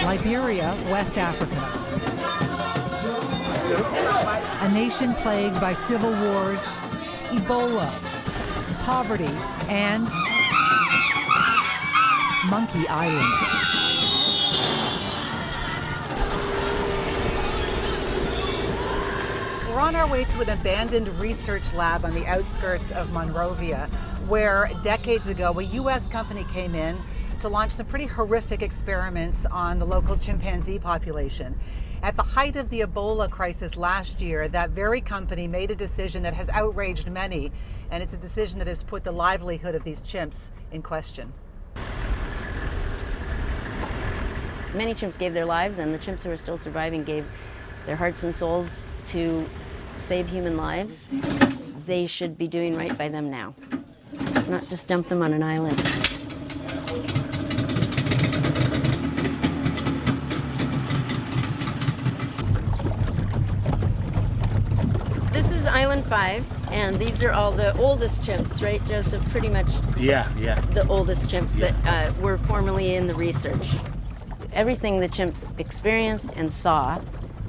Liberia, West Africa. A nation plagued by civil wars, Ebola, poverty, and Monkey Island. We're on our way to an abandoned research lab on the outskirts of Monrovia, where decades ago a U.S. company came in to launch some pretty horrific experiments on the local chimpanzee population. At the height of the Ebola crisis last year, that very company made a decision that has outraged many, and it's a decision that has put the livelihood of these chimps in question. Many chimps gave their lives, and the chimps who are still surviving gave their hearts and souls to save human lives. They should be doing right by them now, not just dump them on an island. This is Island 5, and these are all the oldest chimps, right, Joseph? Pretty much the oldest chimps that were formerly in the research. Everything the chimps experienced and saw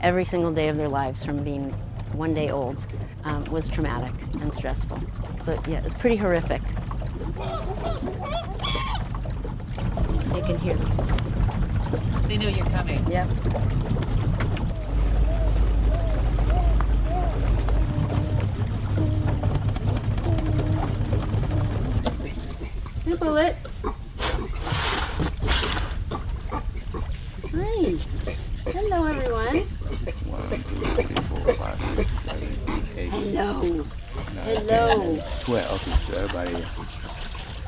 every single day of their lives from being 1 day old was traumatic and stressful. So yeah, it's pretty horrific. You can hear them. They know you're coming. Yep. Hey, Bullet. Hi. Hello, everyone. 1, 2, 3, 4, 5, 6, 7, 8. Hello. 9, Hello. 10, 12. Okay, so everybody here.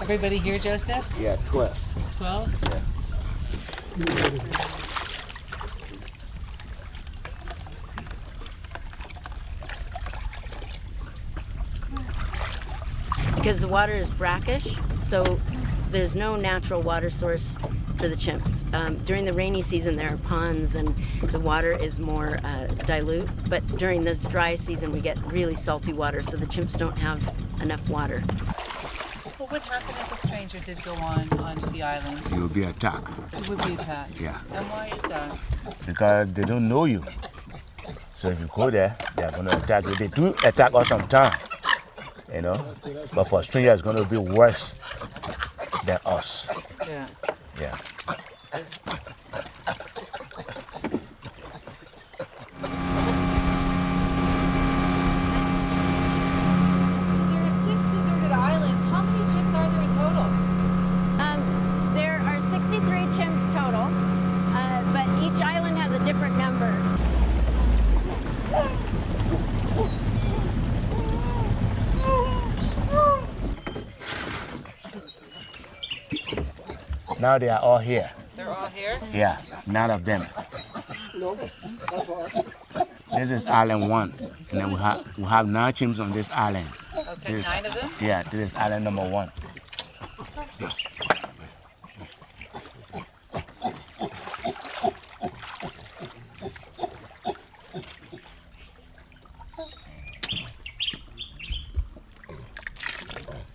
Everybody here, Joseph? Yeah, 12. 12? Yeah. Because the water is brackish, so there's no natural water source for the chimps. During the rainy season, there are ponds and the water is more dilute, but during this dry season, we get really salty water, so the chimps don't have enough water. What would happen if a stranger did go onto the island? You will be attacked. It would be attacked. Yeah. And why is that? Because they don't know you. So if you go there, they are going to attack you. They do attack us sometimes, you know. But for a stranger, it's going to be worse than us. Yeah. Yeah. There are 63 chimps total, but each island has a different number. Now they are all here. They're all here? Yeah, 9 of them. This is island 1, and then we have 9 chimps on this island. Okay, 9 of them? Yeah, this is island number 1.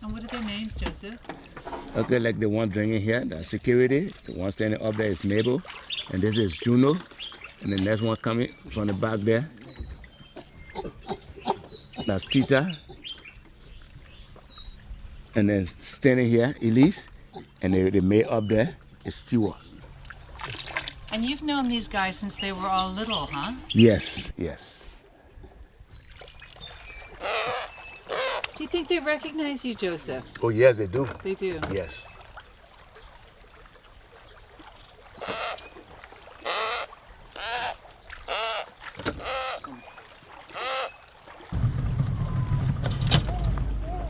And what are their names, Joseph? Okay, like the one drinking here, that's Security. The one standing up there is Mabel, and this is Juno. And the next one coming from the back there, that's Tita. And then standing here, Elise. And the mate up there is Stewart. And you've known these guys since they were all little, huh? Yes, yes. Do you think they recognize you, Joseph? Oh, yes, they do. They do. Yes.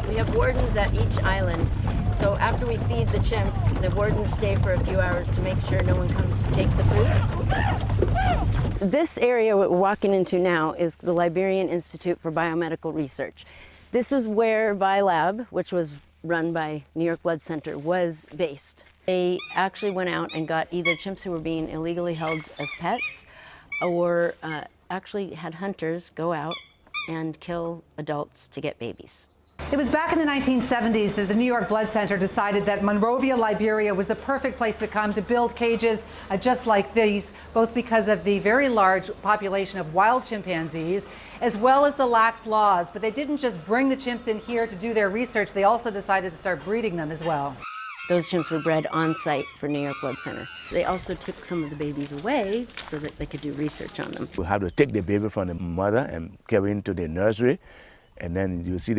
We have wardens at each island, so after we feed the chimps, the wardens stay for a few hours to make sure no one comes to take the food. This area we're walking into now is the Liberian Institute for Biomedical Research. This is where ViLab, which was run by New York Blood Center, was based. They actually went out and got either chimps who were being illegally held as pets or actually had hunters go out and kill adults to get babies. It was back in the 1970s that the New York Blood Center decided that Monrovia, Liberia was the perfect place to come to build cages just like these, both because of the very large population of wild chimpanzees, as well as the lax laws. But they didn't just bring the chimps in here to do their research, they also decided to start breeding them as well. Those chimps were bred on site for New York Blood Center. They also took some of the babies away so that they could do research on them. We have to take the baby from the mother and carry it into the nursery, and then you see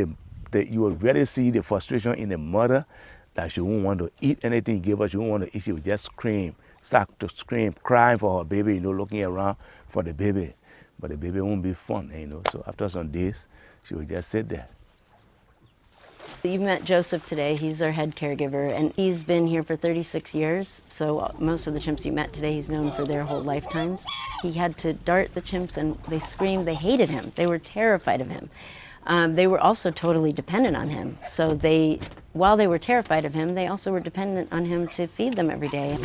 you will really see the frustration in the mother that she won't want to eat anything you give her. She won't want to eat. She will just scream, start to scream, crying for her baby, looking around for the baby. But the baby won't be fun, So after some days, she will just sit there. You met Joseph today. He's our head caregiver, and he's been here for 36 years. So most of the chimps you met today, he's known for their whole lifetimes. He had to dart the chimps, and they screamed. They hated him. They were terrified of him. They were also totally dependent on him. So while they were terrified of him, they also were dependent on him to feed them every day.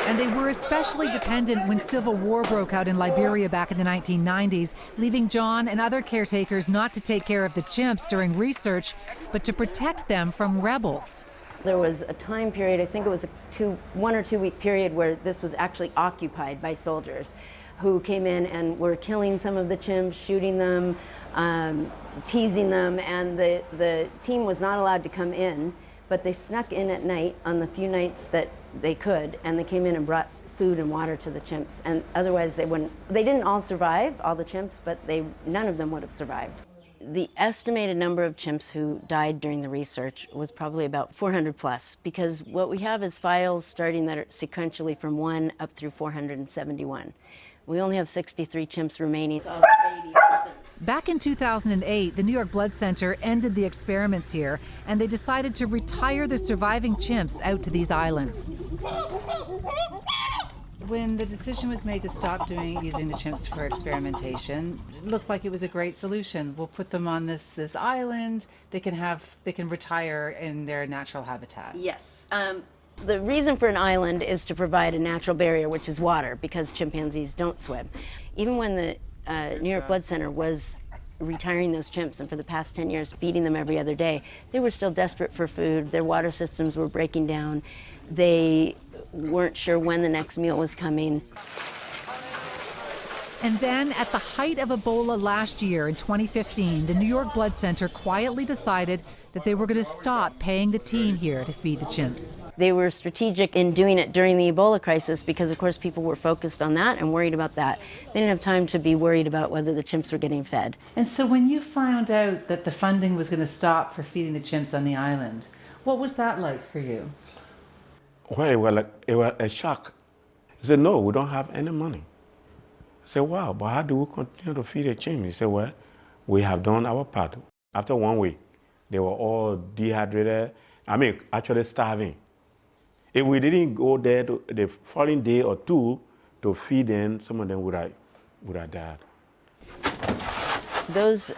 And they were especially dependent when civil war broke out in Liberia back in the 1990s, leaving John and other caretakers not to take care of the chimps during research, but to protect them from rebels. There was a time period, I think it was a 1 or 2 week period, where this was actually occupied by soldiers who came in and were killing some of the chimps, shooting them, teasing them, and the team was not allowed to come in, but they snuck in at night on the few nights that they could, and they came in and brought food and water to the chimps, and otherwise they didn't all survive, all the chimps, but none of them would have survived. The estimated number of chimps who died during the research was probably about 400 plus, because what we have is files starting that are sequentially from 1 up through 471. We only have 63 chimps remaining. Back in 2008, the New York Blood Center ended the experiments here, and they decided to retire the surviving chimps out to these islands. When the decision was made to stop using the chimps for experimentation, it looked like it was a great solution. We'll put them on this island. They can retire in their natural habitat. Yes. The reason for an island is to provide a natural barrier, which is water, because chimpanzees don't swim. Even when the New York Blood Center was retiring those chimps, and for the past 10 years feeding them every other day, they were still desperate for food. Their water systems were breaking down. They weren't sure when the next meal was coming. And then, at the height of Ebola last year in 2015, the New York Blood Center quietly decided that they were going to stop paying the team here to feed the chimps. They were strategic in doing it during the Ebola crisis because, of course, people were focused on that and worried about that. They didn't have time to be worried about whether the chimps were getting fed. And so when you found out that the funding was going to stop for feeding the chimps on the island, what was that like for you? Well, it was a shock. He said, no, we don't have any money. I said, wow, but how do we continue to feed the chimps? He said, well, we have done our part. After 1 week, they were all dehydrated, actually starving. If we didn't go there the following day or two to feed them, some of them would have died.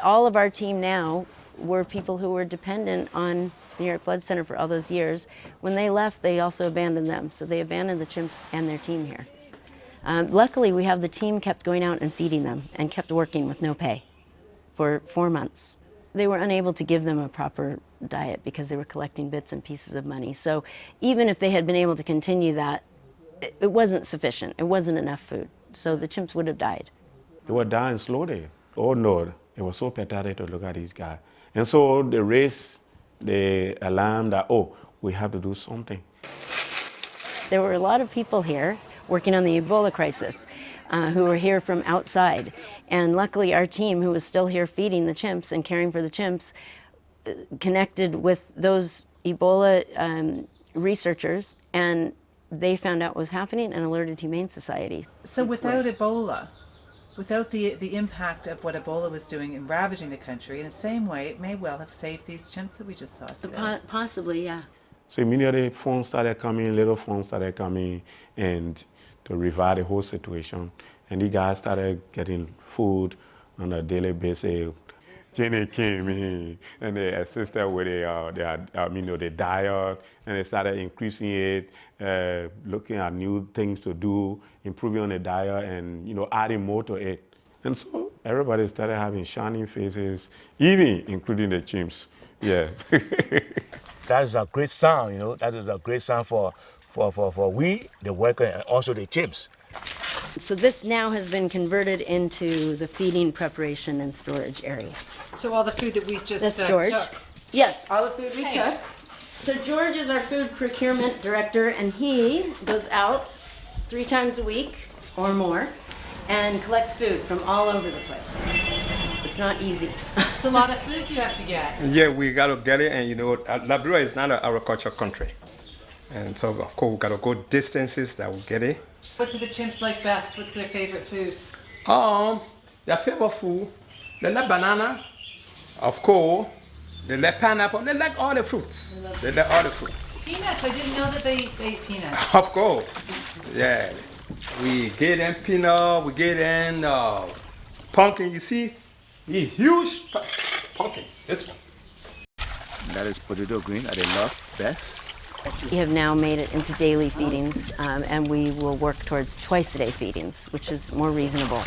All of our team now were people who were dependent on New York Blood Center for all those years. When they left, they also abandoned them. So they abandoned the chimps and their team here. Luckily, we have the team kept going out and feeding them and kept working with no pay for 4 months. They were unable to give them a proper diet because they were collecting bits and pieces of money. So even if they had been able to continue that, it wasn't sufficient. It wasn't enough food. So the chimps would have died. They were dying slowly. Oh no, it was so pathetic to look at these guys. And so they raised the alarm that, oh, we have to do something. There were a lot of people here working on the Ebola crisis who were here from outside. And luckily our team, who was still here feeding the chimps and caring for the chimps, connected with those Ebola researchers, and they found out what was happening and alerted Humane Society. So without Ebola, without the impact of what Ebola was doing in ravaging the country, in the same way, it may well have saved these chimps that we just saw today. Possibly, yeah. So immediately funds started coming, little funds started coming, and to revive the whole situation. And the guys started getting food on a daily basis. Jenny came in and they assisted with the diet, and they started increasing it, looking at new things to do, improving on the diet, and adding more to it. And so everybody started having shining faces, even including the chimps. Yeah. That is a great sound, you know. That is a great sound for we, the worker, and also the chimps. So this now has been converted into the feeding, preparation, and storage area. So all the food that we just That's George. took. Yes, all the food we took. So George is our food procurement director, and he goes out 3 times a week or more and collects food from all over the place. It's not easy. It's a lot of food you have to get. Yeah, we got to get it, and you know, Liberia is not an agriculture country. And so, of course, we got to go distances that we get it. What do the chimps like best? What's their favorite food? Their favorite food, they like banana, of course, they like pineapple, they like all the fruits. They like all the fruits. Peanuts. I didn't know that they ate peanuts. Of course, yeah. We get them peanut, we get them pumpkin, you see? A huge pumpkin, this one. That is potato green that they love best. We have now made it into daily feedings, and we will work towards twice-a-day feedings, which is more reasonable.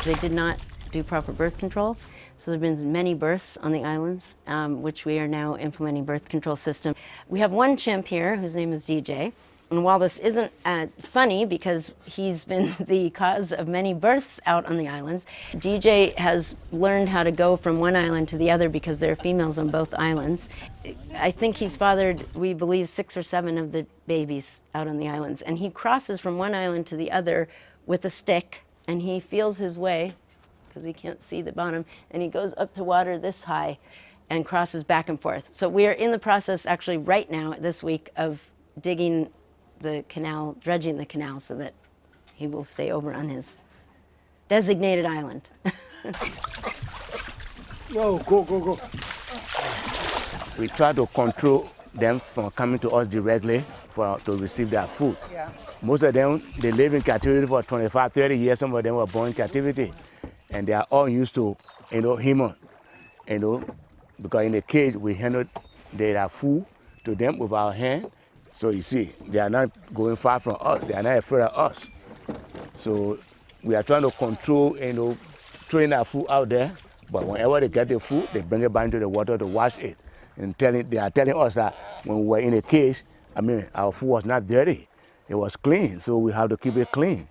They did not do proper birth control, so there have been many births on the islands, which we are now implementing birth control system. We have one chimp here whose name is DJ, and while this isn't funny because he's been the cause of many births out on the islands, DJ has learned how to go from one island to the other because there are females on both islands. I think he's fathered, we believe, 6 or 7 of the babies out on the islands, and he crosses from one island to the other with a stick, and he feels his way because he can't see the bottom, and he goes up to water this high and crosses back and forth. So we are in the process actually right now this week of digging the canal, dredging the canal so that he will stay over on his designated island. Go. We try to control them from coming to us directly to receive their food. Yeah. Most of them, they live in captivity for 25, 30 years. Some of them were born in captivity. And they are all used to, human, because in the cage, we handle their food to them with our hand. So you see, they are not going far from us. They are not afraid of us. So we are trying to control, throwing our food out there. But whenever they get the food, they bring it back into the water to wash it. And they are telling us that when we were in a cage, our food was not dirty. It was clean, so we have to keep it clean.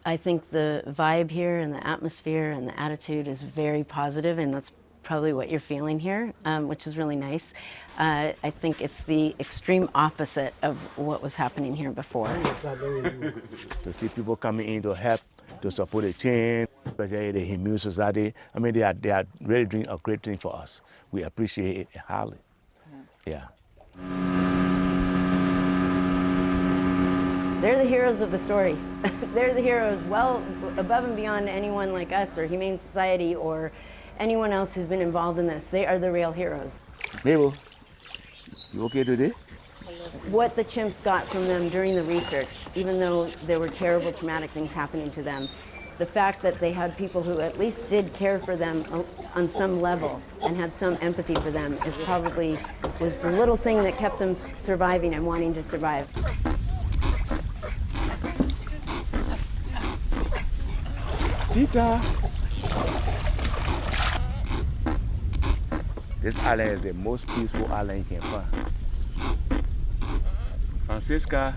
I think the vibe here and the atmosphere and the attitude is very positive, and that's probably what you're feeling here, which is really nice. I think it's the extreme opposite of what was happening here before. To see people coming in to help, to support the chain, especially the Immune Society, they are really doing a great thing for us. We appreciate it highly. Yeah. They're the heroes of the story. They're the heroes well above and beyond anyone like us or Humane Society or anyone else who's been involved in this. They are the real heroes. Mabel, you okay today? What the chimps got from them during the research, even though there were terrible traumatic things happening to them, the fact that they had people who at least did care for them on some level and had some empathy for them was the little thing that kept them surviving and wanting to survive. Tita. This island is the most peaceful island you can find. Francisca.